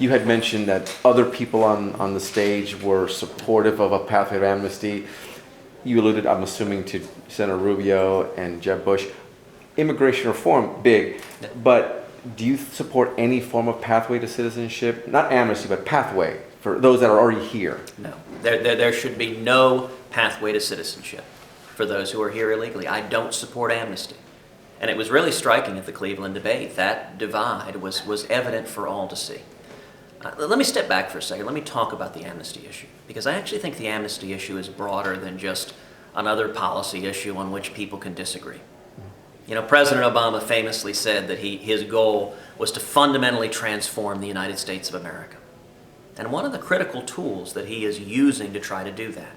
You had mentioned that other people on the stage were supportive of a pathway to amnesty. You alluded, I'm assuming, to Senator Rubio and Jeb Bush. Immigration reform, big, but do you support any form of pathway to citizenship? Not amnesty, but pathway for those that are already here. No, there should be no pathway to citizenship for those who are here illegally. I don't support amnesty. And it was really striking at the Cleveland debate. That divide was evident for all to see. Let me step back for a second. Let me talk about the amnesty issue, because I actually think the amnesty issue is broader than just another policy issue on which people can disagree. You know, President Obama famously said that his goal was to fundamentally transform the United States of America. And one of the critical tools that he is using to try to do that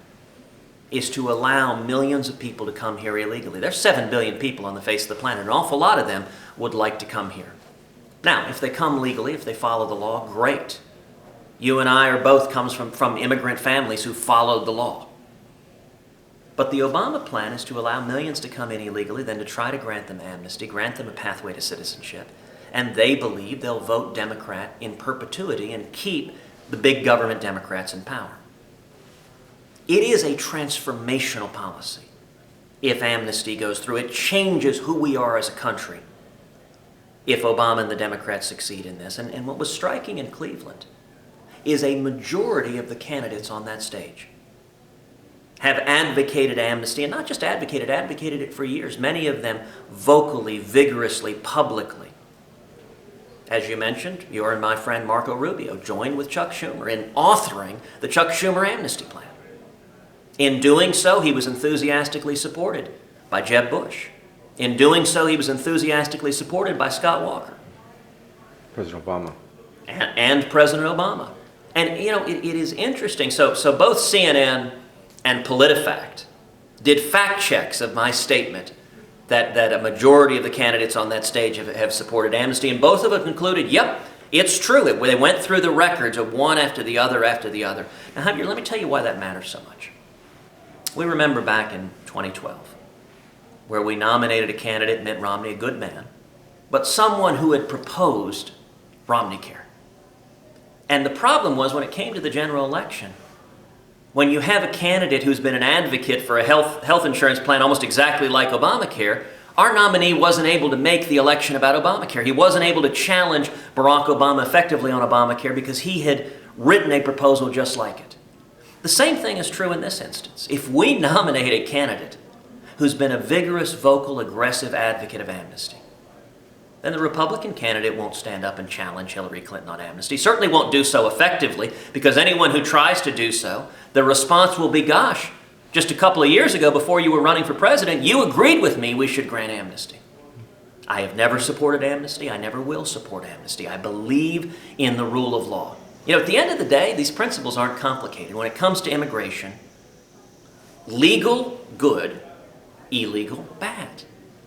is to allow millions of people to come here illegally. There's 7 billion people on the face of the planet. An awful lot of them would like to come here. Now, if they come legally, if they follow the law, great. You and I are both comes from immigrant families who followed the law. But the Obama plan is to allow millions to come in illegally, then to try to grant them amnesty, grant them a pathway to citizenship. And they believe they'll vote Democrat in perpetuity and keep the big government Democrats in power. It is a transformational policy if amnesty goes through. It changes who we are as a country if Obama and the Democrats succeed in this. And what was striking in Cleveland is a majority of the candidates on that stage have advocated amnesty, and not just advocated it for years. Many of them vocally, vigorously, publicly. As you mentioned, your and my friend Marco Rubio joined with Chuck Schumer in authoring the Chuck Schumer amnesty plan. In doing so, he was enthusiastically supported by Jeb Bush. In doing so, he was enthusiastically supported by Scott Walker. President Obama. And President Obama. And, you know, it is interesting. So both CNN and PolitiFact did fact checks of my statement that a majority of the candidates on that stage have supported amnesty. And both of them concluded, yep, it's true. They went through the records of one after the other after the other. Now, Javier, let me tell you why that matters so much. We remember back in 2012, where we nominated a candidate, Mitt Romney, a good man, but someone who had proposed Romneycare. And the problem was, when it came to the general election, when you have a candidate who's been an advocate for a health insurance plan almost exactly like Obamacare, our nominee wasn't able to make the election about Obamacare. He wasn't able to challenge Barack Obama effectively on Obamacare because he had written a proposal just like it. The same thing is true in this instance. If we nominate a candidate who's been a vigorous, vocal, aggressive advocate of amnesty, then the Republican candidate won't stand up and challenge Hillary Clinton on amnesty. Certainly won't do so effectively, because anyone who tries to do so, the response will be, gosh, just a couple of years ago before you were running for president, you agreed with me we should grant amnesty. I have never supported amnesty. I never will support amnesty. I believe in the rule of law. You know, at the end of the day, these principles aren't complicated. When it comes to immigration, legal, good, illegal, bad.